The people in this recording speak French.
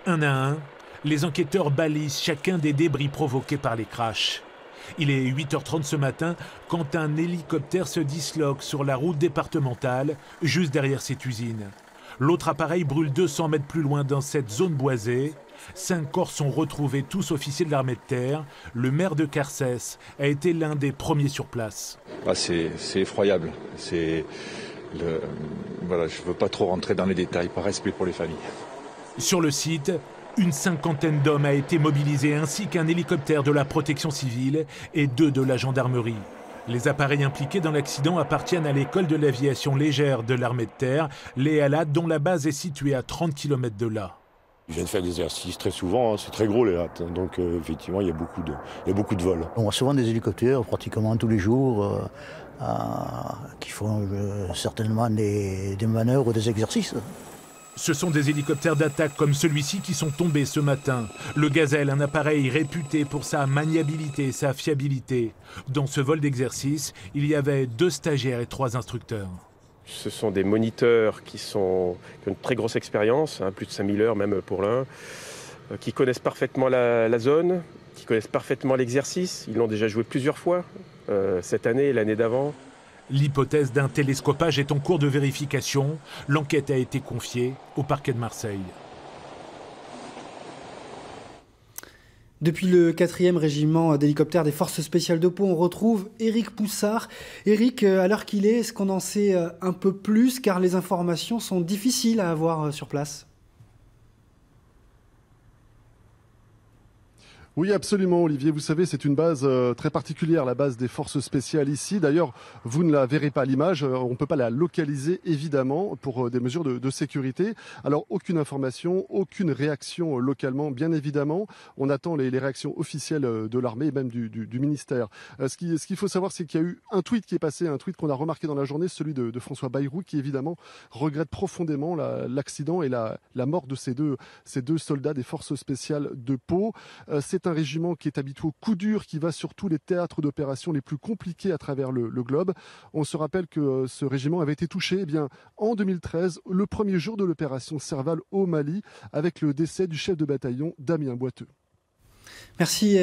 Un à un, les enquêteurs balisent chacun des débris provoqués par les crashs. Il est 8h30 ce matin quand un hélicoptère se disloque sur la route départementale, juste derrière cette usine. L'autre appareil brûle 200 mètres plus loin dans cette zone boisée. 5 corps sont retrouvés, tous officiers de l'armée de terre. Le maire de Carcès a été l'un des premiers sur place. C'est effroyable. Voilà, je ne veux pas trop rentrer dans les détails, par respect pour les familles. Sur le site, une cinquantaine d'hommes a été mobilisés, ainsi qu'un hélicoptère de la protection civile et 2 de la gendarmerie. Les appareils impliqués dans l'accident appartiennent à l'école de l'aviation légère de l'armée de terre, l'EALA, dont la base est située à 30 km de là. Je viens de faire des exercices très souvent, c'est très gros les lattes, donc effectivement il y a beaucoup de vols. On voit souvent des hélicoptères pratiquement tous les jours qui font certainement des manœuvres ou des exercices. Ce sont des hélicoptères d'attaque comme celui-ci qui sont tombés ce matin. Le Gazelle, un appareil réputé pour sa maniabilité et sa fiabilité. Dans ce vol d'exercice, il y avait 2 stagiaires et 3 instructeurs. Ce sont des moniteurs qui ont une très grosse expérience, plus de 5000 heures même pour l'un, qui connaissent parfaitement la zone, qui connaissent parfaitement l'exercice. Ils l'ont déjà joué plusieurs fois, cette année et l'année d'avant. L'hypothèse d'un télescopage est en cours de vérification. L'enquête a été confiée au parquet de Marseille. Depuis le 4e régiment d'hélicoptères des forces spéciales de Pau, on retrouve Éric Poussard. Éric, à l'heure qu'il est-ce qu'on en sait un peu plus, car les informations sont difficiles à avoir sur place? Oui, absolument, Olivier. Vous savez, c'est une base très particulière, la base des forces spéciales ici. D'ailleurs, vous ne la verrez pas à l'image. On ne peut pas la localiser, évidemment, pour des mesures de sécurité. Alors, aucune information, aucune réaction localement, bien évidemment. On attend les réactions officielles de l'armée et même du ministère. Ce qu'il faut savoir, c'est qu'il y a eu un tweet qui est passé, un tweet qu'on a remarqué dans la journée, celui de François Bayrou, qui évidemment regrette profondément l'accident et la mort de ces deux soldats des forces spéciales de Pau. C'est un régiment qui est habitué au coup dur, qui va sur tous les théâtres d'opération les plus compliqués à travers le globe. On se rappelle que ce régiment avait été touché en 2013, le premier jour de l'opération Serval au Mali, avec le décès du chef de bataillon Damien Boiteux. Merci.